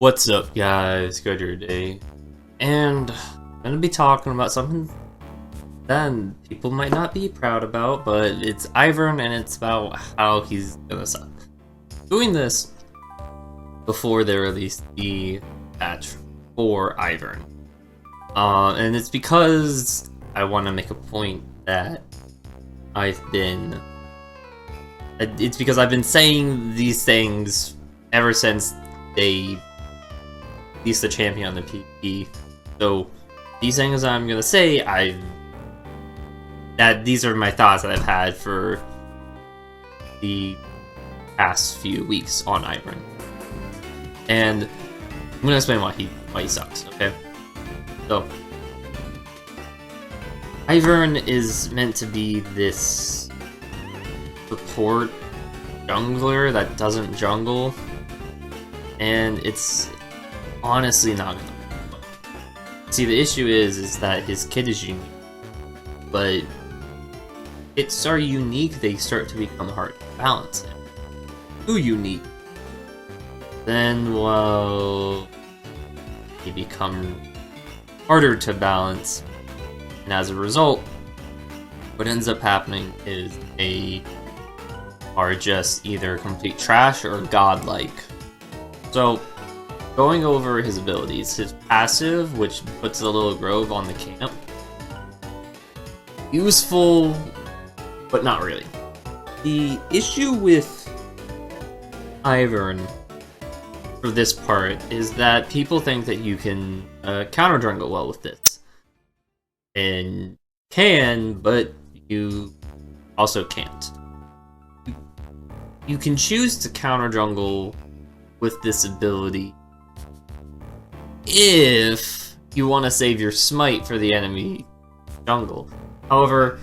What's up, guys? Good your day. And I'm gonna be talking about something that people might not be proud about, but it's Ivern and it's about how he's gonna suck. Doing this before they released the patch for Ivern. And it's because I want to make a point that it's because I've been saying these things ever since they released the champion on the PvP. So these things I'm gonna say, these are my thoughts that I've had for the past few weeks on Ivern. And I'm gonna explain why he sucks, okay? So Ivern is meant to be this support jungler that doesn't jungle, and it's honestly not gonna work. See, the issue is that his kit is unique, but kits are unique, they start to become hard to balance. Too unique, then, well, they become harder to balance, and as a result, what ends up happening is they are just either complete trash or godlike. So, going over his abilities, his passive, which puts a little grove on the camp, useful, but not really. The issue with Ivern for this part is that people think that you can counter jungle well with this. And can, but you also can't. You can choose to counter jungle with this ability if you want to save your smite for the enemy jungle. However,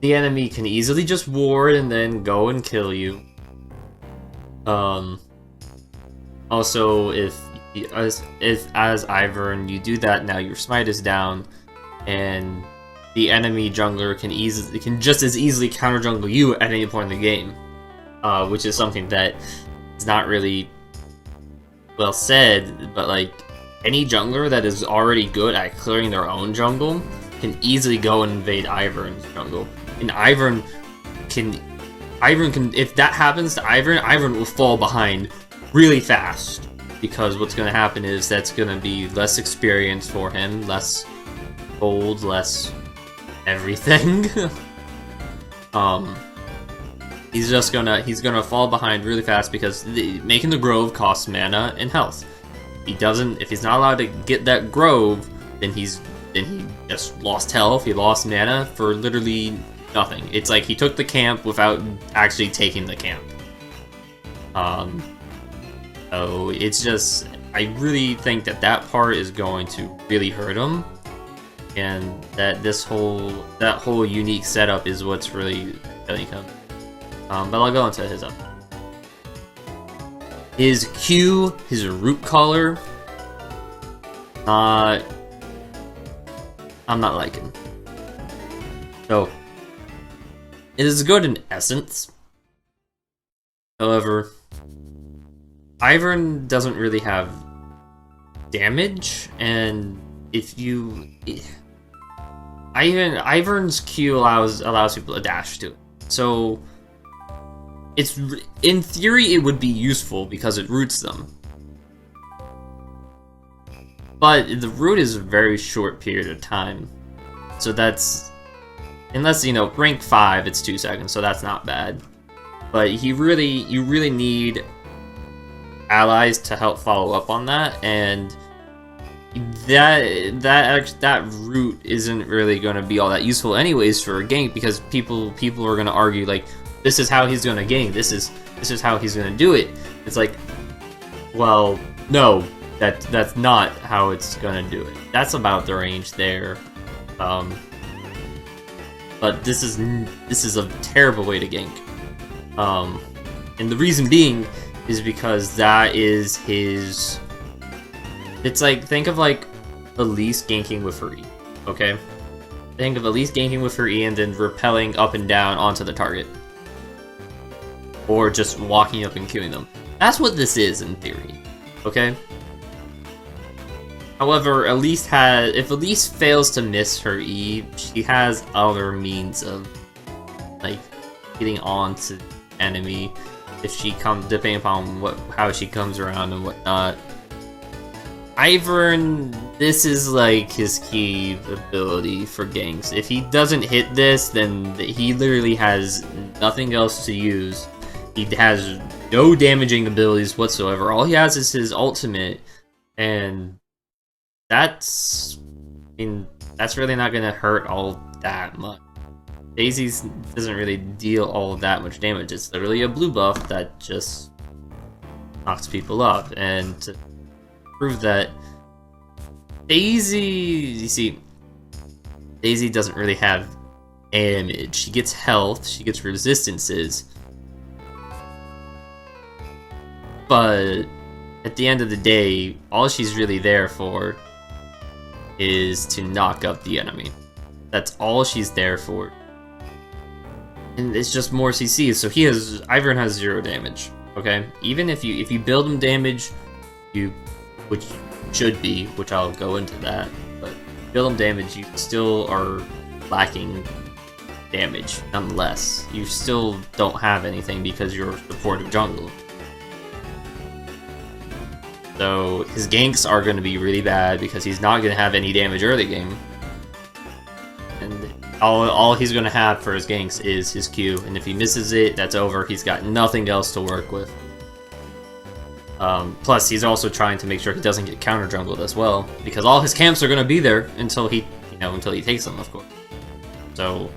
the enemy can easily just ward and then go and kill you. Also, if as Ivern you do that, now your smite is down, and the enemy jungler can just as easily counter jungle you at any point in the game, which is something that is not really well said, but like any jungler that is already good at clearing their own jungle can easily go and invade Ivern's jungle. And Ivern can, if that happens to Ivern will fall behind really fast, because what's going to happen is that's going to be less experience for him, less gold, less everything. He's gonna fall behind really fast because making the grove costs mana and health. If he's not allowed to get that grove, then he just lost health, he lost mana for literally nothing. It's like he took the camp without actually taking the camp. So it's just, I really think that part is going to really hurt him, and that that whole unique setup is what's really killing him. But I'll go into his up. His Q, his root collar, I'm not liking. So, it is good in essence. However, Ivern doesn't really have damage, and Ivern's Q allows people to dash to it. So, in theory, it would be useful because it roots them. But the root is a very short period of time. So that's, unless, rank 5, it's 2 seconds, so that's not bad. But you really need allies to help follow up on that, and that root isn't really going to be all that useful anyways for a gank, because people are going to argue like, this is how he's gonna gank, this is how he's gonna do it. It's like, well, no, that's not how it's gonna do it. That's about the range there. But this is a terrible way to gank. And the reason being is because that is his. It's like, think of like Elise ganking with her E, okay? Think of Elise ganking with her E and then rappelling up and down onto the target. Or just walking up and queuing them. That's what this is in theory, okay? However, if Elise fails to miss her E, she has other means of, like, getting on to the enemy if she comes, depending upon how she comes around and whatnot. Ivern, this is like his key ability for ganks. If he doesn't hit this, then he literally has nothing else to use. He has no damaging abilities whatsoever. All he has is his ultimate, and that's really not gonna hurt all that much. Daisy's doesn't really deal all that much damage. It's literally a blue buff that just knocks people up, and to prove that, Daisy, you see, Daisy doesn't really have damage. She gets health, she gets resistances, but at the end of the day, all she's really there for is to knock up the enemy. That's all she's there for. And it's just more CC, so Ivern has 0 damage, okay? Even if you build him damage, which should be, which I'll go into that, but build him damage, you still are lacking damage, nonetheless. You still don't have anything because you're a supportive jungle. So his ganks are going to be really bad because he's not going to have any damage early game. And all he's going to have for his ganks is his Q, and if he misses it, that's over. He's got nothing else to work with. Plus, he's also trying to make sure he doesn't get counter jungled as well, because all his camps are going to be there until he takes them, of course. So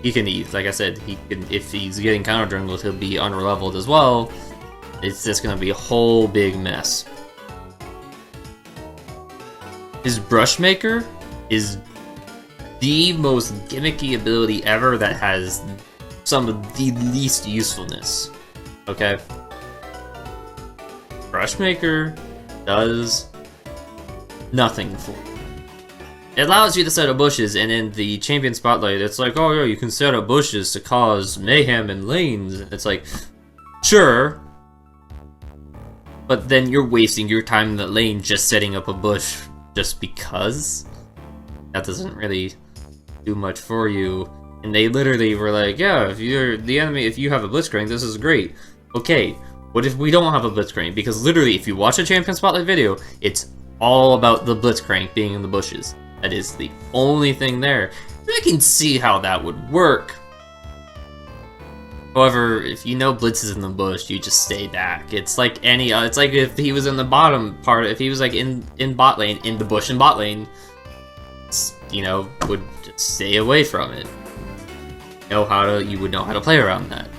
he can eat, like I said, if he's getting counter jungled, he'll be underleveled as well. It's just going to be a whole big mess. His Brushmaker is the most gimmicky ability ever that has some of the least usefulness. Okay? Brushmaker does nothing for you. It allows you to set up bushes, and in the champion spotlight, it's like, oh yeah, you can set up bushes to cause mayhem in lanes. It's like, sure, but then you're wasting your time in the lane just setting up a bush just because. That doesn't really do much for you. And they literally were like, yeah, if you're the enemy, if you have a blitzcrank, this is great. Okay, what if we don't have a blitzcrank? Because literally, if you watch a champion spotlight video, it's all about the blitzcrank being in the bushes. That is the only thing there. I can see how that would work. However, if you know Blitz is in the bush, you just stay back. It's like it's like if he was in the bottom part, if he was like in bot lane, in the bush in bot lane, would just stay away from it. You would know how to play around that.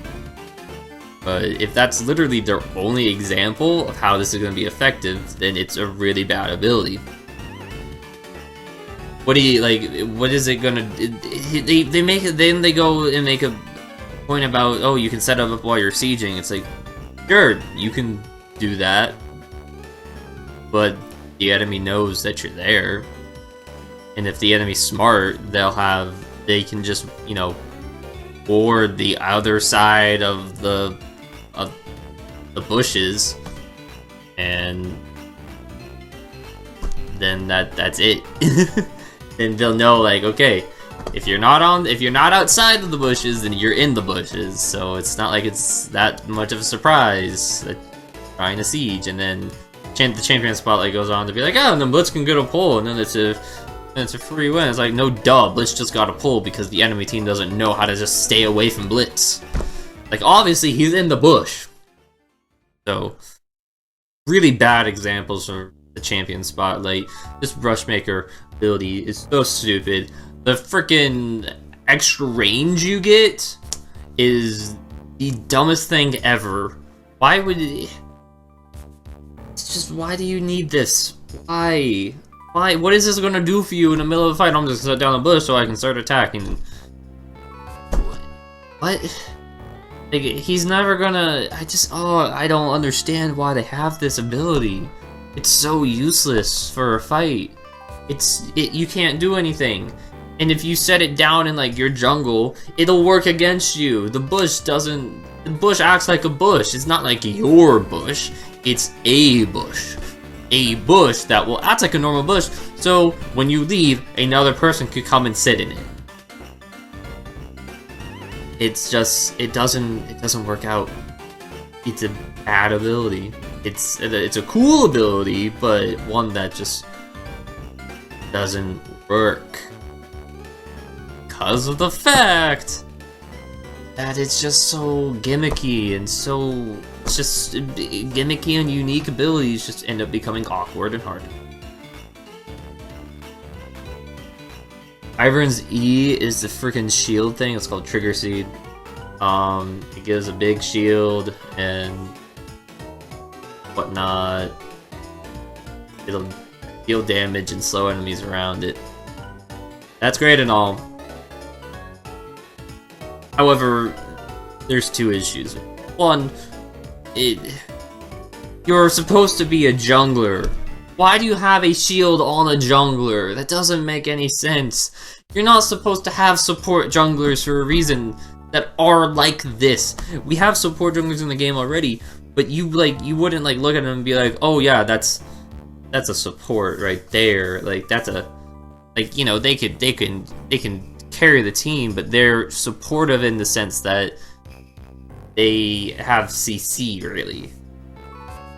But if that's literally their only example of how this is going to be effective, then it's a really bad ability. What is it gonna? They make it. Then they go and make a point about, oh, you can set up while you're sieging. It's like, sure, you can do that, but the enemy knows that you're there, and if the enemy's smart, they can just board the other side of the bushes, and then that's it. Then they'll know, like, okay, if you're not outside of the bushes, then you're in the bushes. So it's not like it's that much of a surprise that you're trying to siege. And then the champion spotlight goes on to be like, oh, and then Blitz can get a pull, and then it's a free win. It's like, no, duh, Blitz just got a pull because the enemy team doesn't know how to just stay away from Blitz. Like, obviously, he's in the bush. So, really bad examples of the champion spotlight. This Brushmaker ability is so stupid. The freaking extra range you get is the dumbest thing ever. Why would it... It's just, why do you need this? Why? What is this gonna do for you in the middle of a fight? I'm just gonna set down a bush so I can start attacking. What? Like, he's never gonna... I don't understand why they have this ability. It's so useless for a fight. You can't do anything. And if you set it down in, like, your jungle, it'll work against you. The bush acts like a bush. It's not like your bush. It's a bush. a bush that will act like a normal bush, so when you leave, another person could come and sit in it. It's just, it doesn't work out. It's a bad ability. It's a cool ability, but one that just doesn't work. Because of the fact that it's just so gimmicky and so... It's just gimmicky and unique abilities just end up becoming awkward and hard. Ivern's E is the freaking shield thing. It's called Trigger Seed. It gives a big shield and whatnot. It'll deal damage and slow enemies around it. That's great and all. However, there's two issues. One, you're supposed to be a jungler. Why do you have a shield on a jungler? That doesn't make any sense. You're not supposed to have support junglers for a reason that are like this. We have support junglers in the game already, but you wouldn't like look at them and be like, oh yeah, that's a support right there. Like that's a, like, you know, they can carry the team, but they're supportive in the sense that they have CC, really.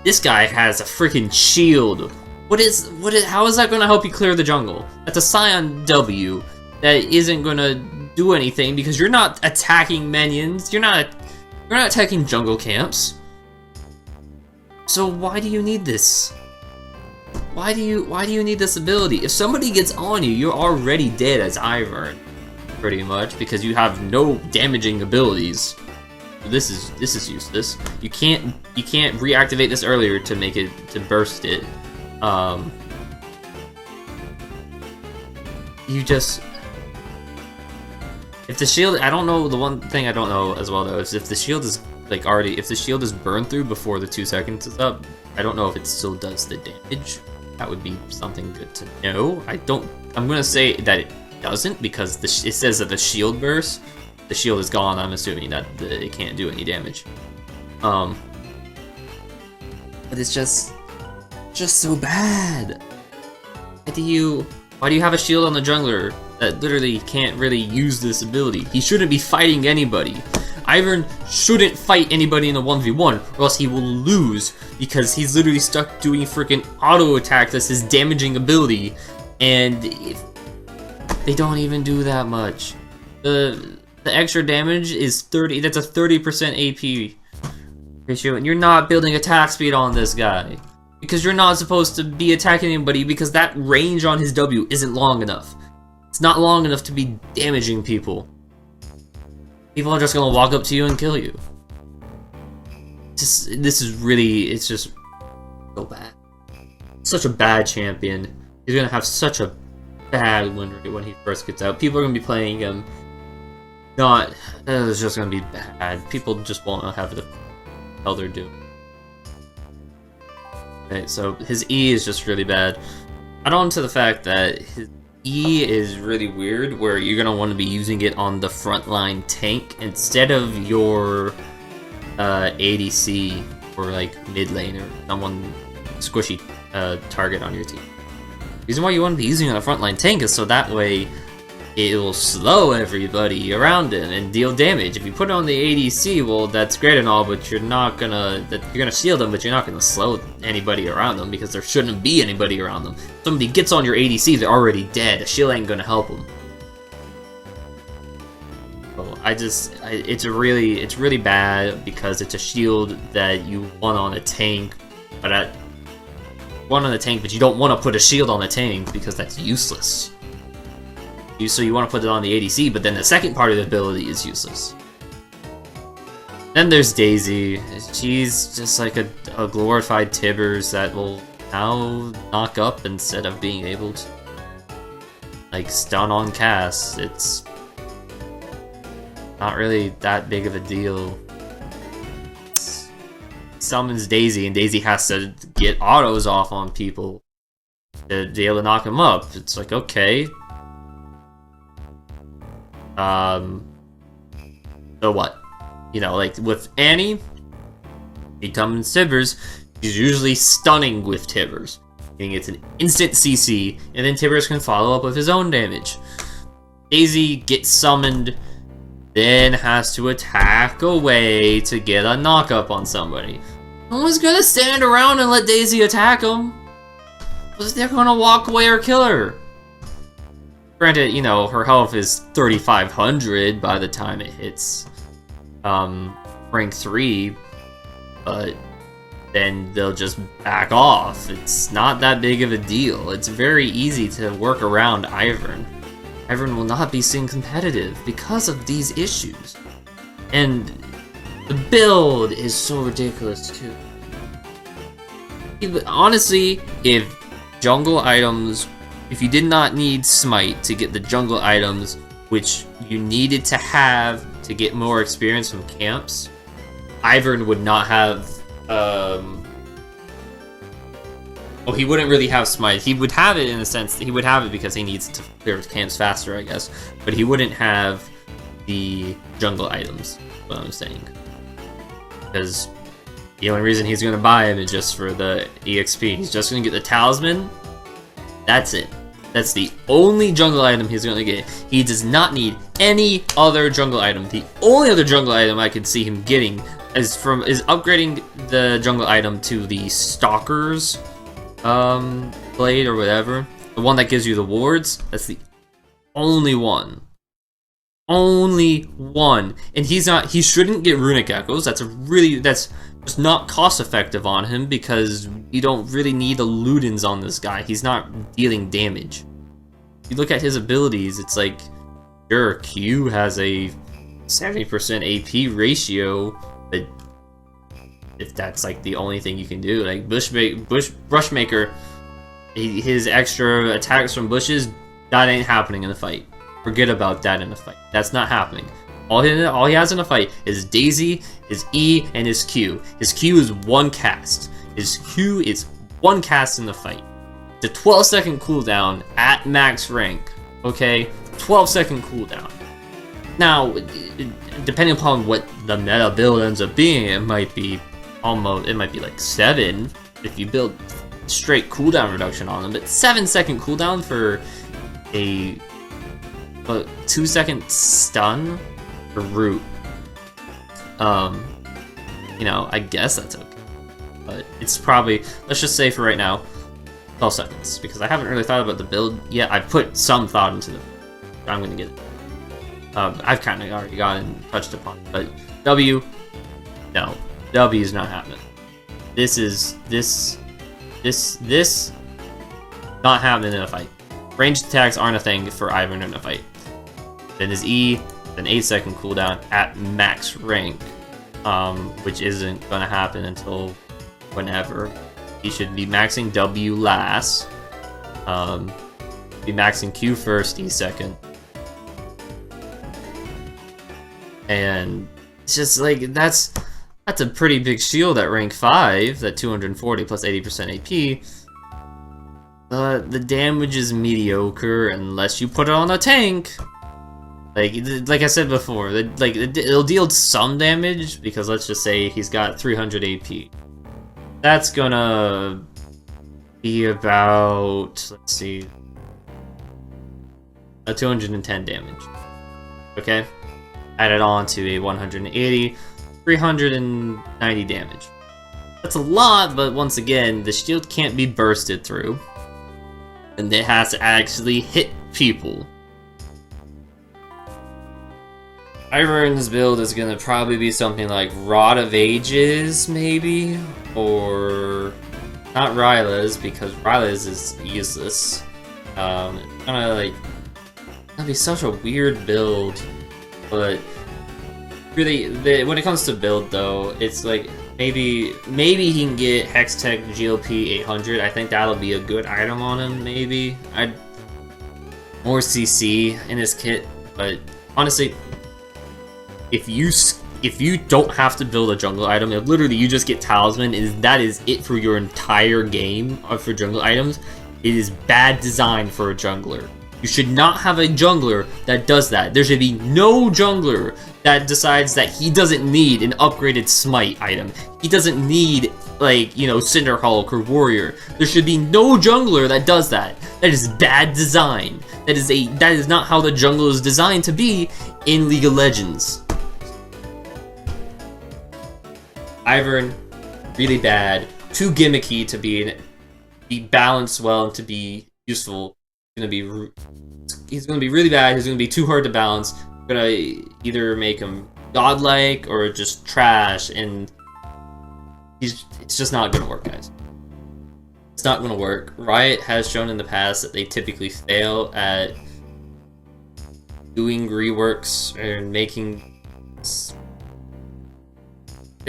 This guy has a freaking shield. How is that gonna help you clear the jungle? That's a Scion W that isn't gonna do anything because you're not attacking minions. You're not attacking jungle camps. So why do you need this? Why do you need this ability? If somebody gets on you, you're already dead as Ivern, pretty much, because you have no damaging abilities. This is useless. You can't reactivate this earlier to make it, to burst it. You just, if the shield, I don't know, the one thing I don't know as well though is if the shield is like already, if the shield is burned through before the 2 seconds is up, I don't know if it still does the damage. That would be something good to know. I'm gonna say that it doesn't because it says that the shield bursts. The shield is gone, I'm assuming that it can't do any damage. But it's just so bad. Why do you have a shield on the jungler that literally can't really use this ability? He shouldn't be fighting anybody. Ivern shouldn't fight anybody in a 1v1, or else he will lose, because he's literally stuck doing freaking auto attack that's his damaging ability, and they don't even do that much. The extra damage is 30, that's a 30% AP ratio, and you're not building attack speed on this guy. Because you're not supposed to be attacking anybody because that range on his W isn't long enough. It's not long enough to be damaging people. People are just gonna walk up to you and kill you. This is really, it's just so bad. Such a bad champion. He's gonna have such a bad win rate when he first gets out. People are gonna be playing him. It's just gonna be bad. People just won't know how the hell they're doing. Okay, so his E is just really bad. Add on to the fact that his E is really weird, where you're gonna want to be using it on the frontline tank instead of your ADC or like mid lane or someone squishy target on your team. The reason why you want to be using it on a frontline tank is so that way it will slow everybody around it and deal damage. If you put it on the ADC, well, that's great and all, but you're gonna shield them, but you're not gonna slow anybody around them because there shouldn't be anybody around them. If somebody gets on your ADC, they're already dead. A shield ain't gonna help them. So it's really bad because it's a shield that you want on a tank, but you don't want to put a shield on a tank because that's useless. So you want to put it on the ADC, but then the second part of the ability is useless. Then there's Daisy. She's just like a glorified Tibbers that will now knock up instead of being able to like stun on cast. It's not really that big of a deal. Summons Daisy, and Daisy has to get autos off on people to be able to knock them up. It's like, okay. So what? You know, like with Annie, he comes Tibbers, he's usually stunning with Tibbers. meaning it's an instant CC, and then Tibbers can follow up with his own damage. Daisy gets summoned, then has to attack away to get a knock-up on somebody. No one's gonna stand around and let Daisy attack him, because they're gonna walk away or kill her. Granted, you know, her health is 3,500 by the time it hits rank 3, but then they'll just back off. It's not that big of a deal. It's very easy to work around Ivern. Ivern will not be seen competitive because of these issues. And the build is so ridiculous too. Honestly, if jungle items, if you did not need Smite to get the jungle items, which you needed to have to get more experience from camps, Ivern would not have, well, he wouldn't really have Smite. He would have it in the sense that he would have it because he needs to clear his camps faster, I guess. But he wouldn't have the jungle items, what I'm saying. Because the only reason he's going to buy him is just for the EXP. He's just going to get the talisman. That's it. That's the only jungle item he's going to get. He does not need any other jungle item. The only other jungle item I could see him getting is upgrading the jungle item to the Stalker's blade or whatever. The one that gives you the wards. That's the only one. Only one. And he shouldn't get runic echoes. That's just not cost effective on him because you don't really need the Ludens on this guy. He's not dealing damage. If you look at his abilities, it's like, sure, Q has a 70% AP ratio, but if that's like the only thing you can do, like Brushmaker, his extra attacks from bushes, that ain't happening in the fight. Forget about that in a fight. That's not happening. All he has in a fight is Daisy, his E, and his Q. His Q is one cast. His Q is one cast in the fight. It's a 12-second cooldown at max rank. Okay? 12-second cooldown. Now, depending upon what the meta build ends up being, it might be like 7 if you build straight cooldown reduction on them, but 7-second cooldown for a 2-second stun for root. You know, I guess that's okay. But it's probably, let's just say for right now, 12 seconds, because I haven't really thought about the build yet. I put some thought into the I'm gonna get it. I've kind of already gotten touched upon, but W, no, W is not happening. This not happening in a fight. Ranged attacks aren't a thing for Ivern in a fight. Then his E, an 8-second cooldown at max rank, which isn't gonna happen until whenever. He should be maxing W last, be maxing Q first, E second. And it's just like, that's a pretty big shield at rank 5, that 240 plus 80% AP. The damage is mediocre unless you put it on a tank. Like I said before, it'll deal some damage, because let's just say he's got 300 AP. That's gonna be about, let's see, a 210 damage. Okay? Added on to a 180, 390 damage. That's a lot, but once again, the shield can't be bursted through. And it has to actually hit people. Ivern's build is gonna probably be something like Rod of Ages, maybe? Or not Ryla's, because Ryla's is useless. It's gonna like, that'd be such a weird build. But really, when it comes to build though, it's like maybe he can get Hextech GLP 800. I think that'll be a good item on him. Maybe more CC in his kit. But honestly, if you don't have to build a jungle item, if literally you just get talisman, that is it for your entire game for jungle items, it is bad design for a jungler. You should not have a jungler that does that. There should be no jungler that decides that he doesn't need an upgraded smite item. He doesn't need like, you know, Cinder Hulk or Warrior. There should be no jungler that does that. That is bad design. That is not how the jungle is designed to be in League of Legends. Ivern, really bad. Too gimmicky to be balanced well and to be useful. He's gonna be really bad. He's gonna be too hard to balance. Gonna either make him godlike or just trash, and it's just not gonna work, guys. It's not gonna work. Riot has shown in the past that they typically fail at doing reworks and making.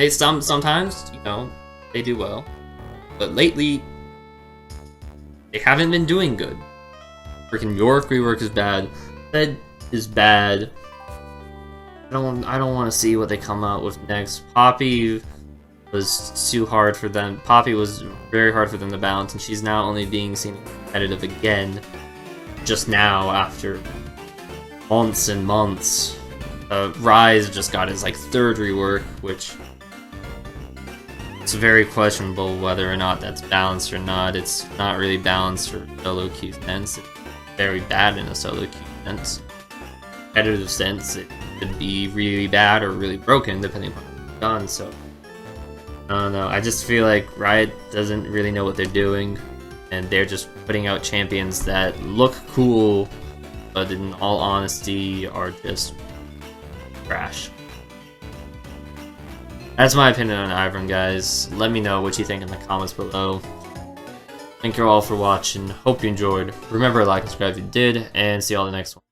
Sometimes, you know, they do well, but lately they haven't been doing good. Freaking York rework is bad. Fed is bad. I don't want to see what they come out with next. Poppy was too hard for them. Poppy was very hard for them to balance, and she's now only being seen competitive again. Just now, after months and months. Rise just got his like 3rd rework, which it's very questionable whether or not that's balanced or not. It's not really balanced for solo queue sense. It's very bad in a solo queue sense. Competitive sense, it could be really bad or really broken depending on what it's done. So I don't know. I just feel like Riot doesn't really know what they're doing, and they're just putting out champions that look cool, but in all honesty are just trash. That's my opinion on Ivern, guys. Let me know what you think in the comments below. Thank you all for watching. Hope you enjoyed. Remember to like and subscribe if you did, and see you all in the next one.